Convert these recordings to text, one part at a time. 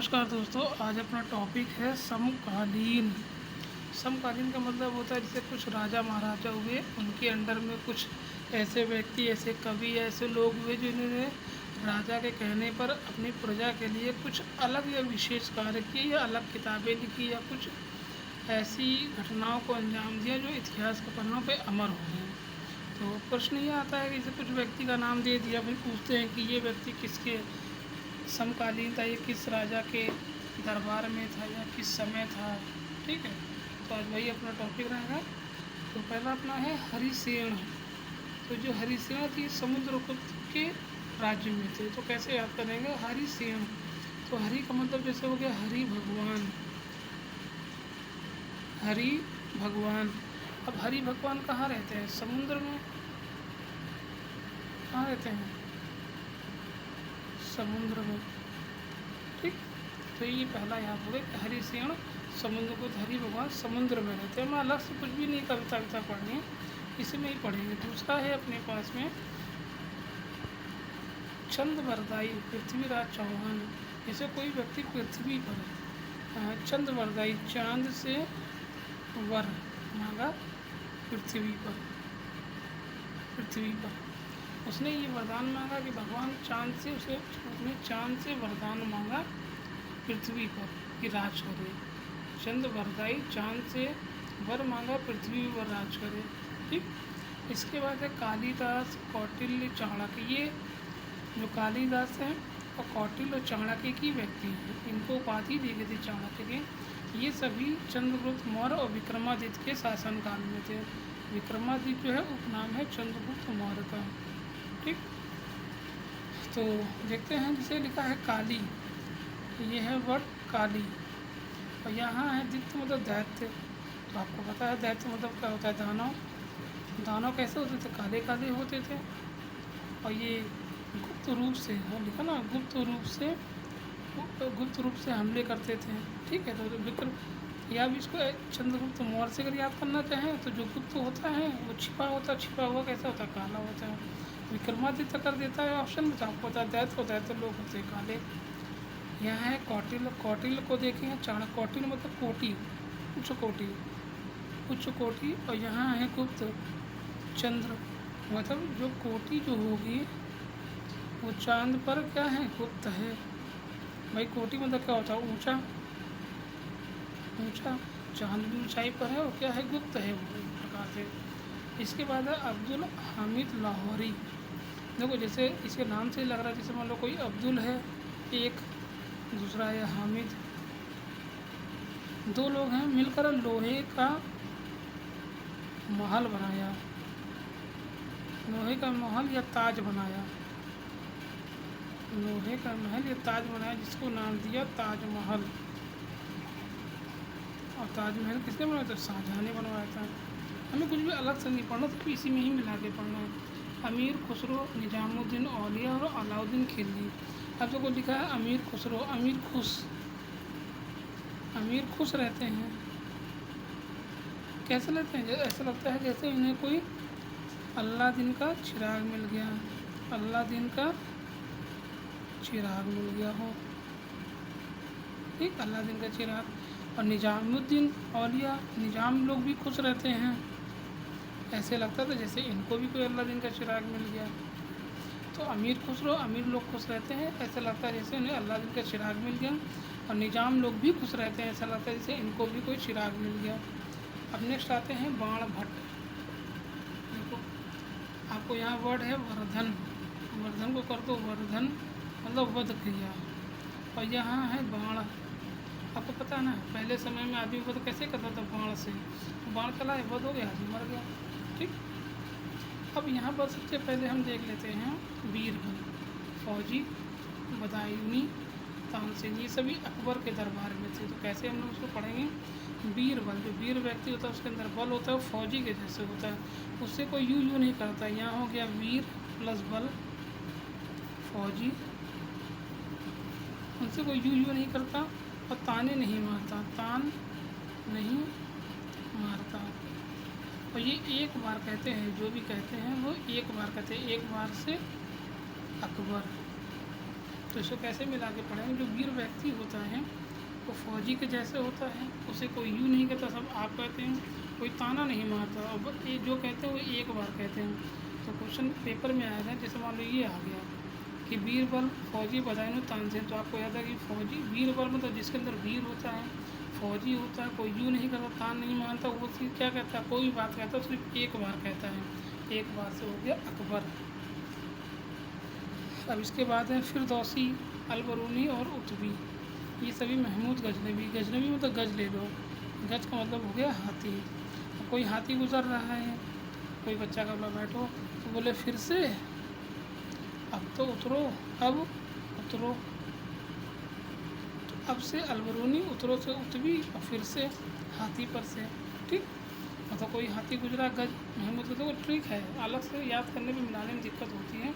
नमस्कार दोस्तों। आज अपना टॉपिक है समकालीन। समकालीन का मतलब होता है जैसे कुछ राजा महाराजा हुए, उनके अंडर में कुछ ऐसे व्यक्ति, ऐसे कवि, ऐसे लोग हुए जिन्होंने राजा के कहने पर अपनी प्रजा के लिए कुछ अलग या विशेष कार्य किए या अलग किताबें लिखी या कुछ ऐसी घटनाओं को अंजाम दिया जो इतिहास के पन्नों पे अमर हो गए। तो प्रश्न ये आता है कि जैसे कुछ व्यक्ति का नाम दे दिया, फिर पूछते हैं कि ये व्यक्ति किसके समकालीन था, ये किस राजा के दरबार में था या किस समय था। ठीक है, तो आज वही अपना टॉपिक रहेगा। तो पहला अपना है हरिसेन। तो जो हरिसेन थी समुद्रगुप्त के राज्य में थे। तो कैसे याद करेंगे हरिसेन। तो हरि का मतलब जैसे हो गया हरि भगवान, हरि भगवान। अब हरि भगवान कहाँ रहते हैं? समुद्र में। कहाँ रहते हैं? समुद्र में। ठीक, तो ये पहला याद हो गया कि हरिसेन समुद्र को, हरि भगवान समुद्र में रहते हैं। हमें अलग से कुछ भी नहीं कविता पढ़नी है, इसी में ही पढ़ेंगे। दूसरा है अपने पास में चंद्रवरदाई पृथ्वीराज चौहान। जैसे कोई व्यक्ति पृथ्वी पर है, चंद्रवरदाई चांद से वर मांगा पृथ्वी पर, पृथ्वी पर उसने ये वरदान मांगा कि भगवान चांद से उसने चांद से वरदान मांगा पृथ्वी पर कि राज करे। चंद्र वरदाई चांद से वर मांगा पृथ्वी पर राज करे। ठीक, इसके बाद है कालिदास कौटिल्य चाणक्य। ये जो कालिदास हैं और कौटिल्य और चाणक्य की व्यक्ति हैं, इनको उपाधि दी गई थी चाणक्य की। ये सभी चंद्रगुप्त मौर्य और विक्रमादित्य के शासनकाल में थे। विक्रमादित्य जो है उपनाम है चंद्रगुप्त मौर्य का। ठीक, तो देखते हैं जिसे लिखा है काली, ये है वर्ड काली, और यहाँ है दित्य मतलब दैत्य। तो आपको पता है दैत्य मतलब क्या होता है? दानव। दानव कैसे होते थे? काले काले होते थे। और ये गुप्त रूप से लिखा ना, गुप्त रूप से हमले करते थे। ठीक है, तो विक्रम या भी इसको चंद्रगुप्त मौर्य से अगर याद करना चाहें तो जो गुप्त होता है वो छिपा होता है। छिपा हुआ कैसा होता है? काला होता है। विक्रमादित्य कर देता है ऑप्शन में, तो आपको पता है दैत्य लोग होते हैं काले। यहाँ है कौटिल्य। कौटिल्य को देखें चाणक्य। कौटिल्य मतलब कोटि, उच्च कोटि, उच्च कोटि। और यहाँ है गुप्त। चंद्र मतलब जो कोटि जो होगी वो चांद पर क्या है? गुप्त है। भाई कोटि मतलब क्या होता है? ऊंचा, ऊंचा। चांद भी ऊंचाई पर है और क्या है? गुप्त है वो एक प्रकार से। इसके बाद है अब्दुल हामिद लाहौरी। देखो जैसे इसके नाम से लग रहा है जैसे मान लो कोई अब्दुल है एक, दूसरा है हामिद। दो लोग हैं मिलकर लोहे का महल बनाया, लोहे का महल या ताज बनाया, लोहे का महल या ताज बनाया, जिसको नाम दिया ताजमहल। और ताजमहल किसने बनवाया था? शाहजहाँ ने बनवाया था। हमें कुछ भी अलग से नहीं पढ़ना, तो इसी में ही मिला के पढ़ना है। अमीर खुसरो, निजामुद्दीन औलिया और अलाउद्दीन खिलजी। अब देखो लिखा है अमीर खुसरो, अमीर खुश, अमीर खुश रहते हैं। कैसे रहते हैं? ऐसा लगता है जैसे इन्हें कोई अलादीन का चिराग मिल गया, अलादीन का चिराग मिल गया हो। ठीक, अलादीन का चिराग। और निजामुद्दीन औलिया, निजाम लोग भी खुश रहते हैं। ऐसे लगता था जैसे इनको भी कोई अलादीन का चिराग मिल गया। तो अमीर खुसरो, अमीर लोग खुश रहते हैं, ऐसा लगता है जैसे उन्हें अलादीन का चिराग मिल गया। और निजाम लोग भी खुश रहते हैं, ऐसा लगता है जैसे इनको भी कोई चिराग मिल गया। अब नेक्स्ट आते हैं बाण भट्ट। देखो आपको यहाँ वर्ड है वर्धन, वर्धन को कर दो वर्धन मतलब वध क्रिया। और यहाँ है बाण। आपको पता है ना पहले समय में आदमी वध कैसे करता था? बाण से। बाण चला है, वध हो गया, आदमी मर गया। ठीक, अब यहाँ पर सबसे पहले हम देख लेते हैं बीरबल, फौजी, बदायूनी, तानसेन। ये सभी अकबर के दरबार में थे। तो कैसे हम लोग उसको पढ़ेंगे? बीरबल, जो वीर व्यक्ति होता है उसके अंदर बल होता है, फौजी के जैसे होता है, उससे कोई यू नहीं करता। यहाँ हो गया वीर प्लस बल, फौजी, उनसे कोई यू नहीं करता। और ताने नहीं मारता, तान नहीं मारता। और ये एक बार कहते हैं, जो भी कहते हैं वो एक बार कहते हैं, एक बार से अकबर। तो इसको कैसे मिला के पढ़ेंगे? जो वीर व्यक्ति होता है वो फौजी के जैसे होता है, उसे कोई यूँ नहीं कहता सब आप कहते हैं, कोई ताना नहीं मारता और ये जो कहते हैं वो एक बार कहते हैं। तो क्वेश्चन पेपर में आएगा, जैसे मान लो ये आ गया कि बीरबल फौजी बदायूं तानसेन, तो आपको याद है कि फौजी बीरबल मतलब जिसके अंदर वीर होता है, फौजी होता है, कोई यूँ नहीं करता, तान नहीं मानता, वो चीज़ क्या कहता है, कोई भी बात कहता है सिर्फ एक बार कहता है। एक बार से हो गया अकबर। अब इसके बाद है फिरदौसी, अलबरूनी और उतबी, ये सभी महमूद गजनबी। गजनबी मतलब गज ले लो, गज का मतलब हो गया हाथी। अब कोई हाथी गुजर रहा है, कोई बच्चा का बोला बैठो, तो बोले फिर से, अब तो उतरो, अब उतरो, तो अब से अलबरूनी, उतरो से उतबी, और फिर से हाथी पर से। ठीक, मतलब कोई हाथी गुजरा गज महमूद का, तो वो ट्रिक है, अलग से याद करने में मिलाने में दिक्कत होती है,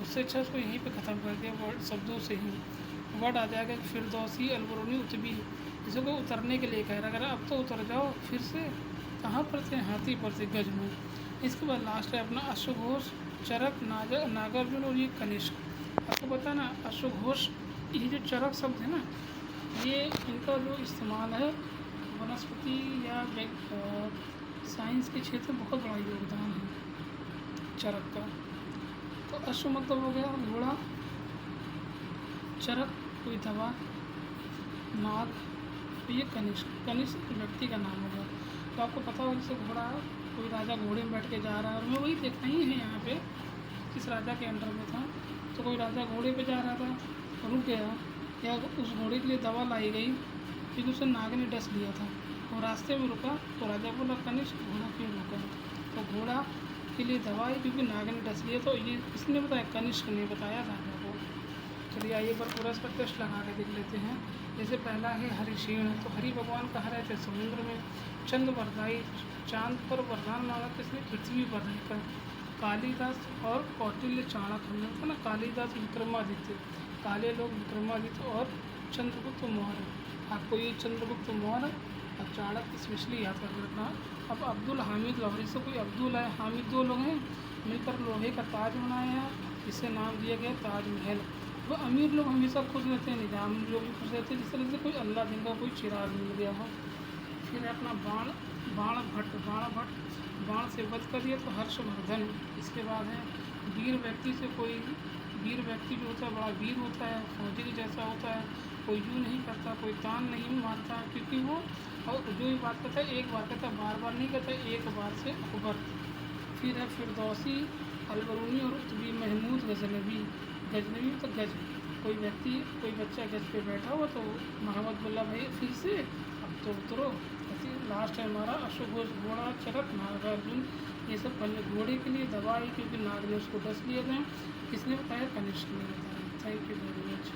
उससे अच्छा उसको यहीं पे ख़त्म कर दिया वर्ड शब्दों से ही। वर्ड आ जाएगा कि फिरदौसी, अलबरूनी, उतबी, जिसे को उतरने के लिए कह रहा है, अब तो उतर जाओ, फिर से कहाँ पर से, हाथी पर से, गज में। इसके बाद लास्ट है अपना अश्वघोष, चरक, नागार्जुन और ये कनिष्क। आपको पता ना अश्वघोष, ये जो चरक शब्द है ना, ये इनका जो इस्तेमाल है वनस्पति या साइंस के क्षेत्र में बहुत बड़ा योगदान है चरक का। तो अश्व मतलब हो गया घोड़ा, चरक कोई दवा, नाग, तो ये कनिष्क, कनिष्क व्यक्ति का नाम होगा। तो आपको पता होगा जैसे घोड़ा, कोई राजा घोड़े में बैठ के जा रहा है, और मैं वही देखना ही है यहाँ पे किस राजा के अंडर में था। तो कोई राजा घोड़े पे जा रहा था, रुक गया, या उस घोड़े के लिए दवा लाई गई क्योंकि उसे नाग ने डस लिया था, वो रास्ते में रुका, तो राजा बोला कनिष्क घोड़ा क्यों रुका, तो घोड़ा के लिए दवा आई क्योंकि नाग ने डस लिया। तो ये किसने बताया, कनिष्क ने बताया राजा को। चलिए आइए पर पूरा इसका टेस्ट लगा के देख लेते हैं। जैसे पहला है हरिषीण, तो हरि भगवान कहाँ रहते हैं, समुद्र में। चंद वरदाई, चांद पर वरदान मांगा किसने, पृथ्वी पर रहकर। कालिदास और कौटिल्य चाणक्य, हमने होता ना कालिदास विक्रमादित्य, काले लोग विक्रमादित्य और चंद्रगुप्त मौर्य। आपको ये चंद्रगुप्त मौर्य और चाणक्य स्पेशली याद कर रखना। अब अब्दुल हामिद लाहौरी, से कोई अब्दुल है, हामिद, दो लोग हैं मिलकर लोहे का ताज बनाया, इसे नाम दिया गया ताजमहल। वो अमीर लोग हमेशा खुश रहते हैं, निजाम लोग भी खुश रहते हैं, जिस तरह से कोई अल्लाह दिन का कोई चिराग मिल गया हो। फिर है अपना बाण भट्ट, बाण से वध कर दिया तो हर्षवर्धन। इसके बाद है वीर व्यक्ति, से कोई वीर व्यक्ति भी होता है, बड़ा वीर होता है, फौजी के जैसा होता है, कोई यूँ नहीं करता, कोई तान नहीं मारता, क्योंकि वो और जो भी बात करता है एक बार कहता है, बार बार नहीं कहता, एक बार से अकबर। फिर है फिरदौसी, अलबरूनी और उतबी, महमूद गजनबी। गजनबी तो गज, कोई व्यक्ति, कोई बच्चा गज पे बैठा हुआ, तो मोहम्मद बोला भाई फिर से, अब तो उतरो। लास्ट है हमारा अश्वघोष, घोड़ा, चरक, नागार्जुन, ये सब पहले घोड़े के लिए दवा आई क्योंकि नाग ने उसको डस लिया था। किसने बताया, कनिष्क ने बताया। Thank you very much.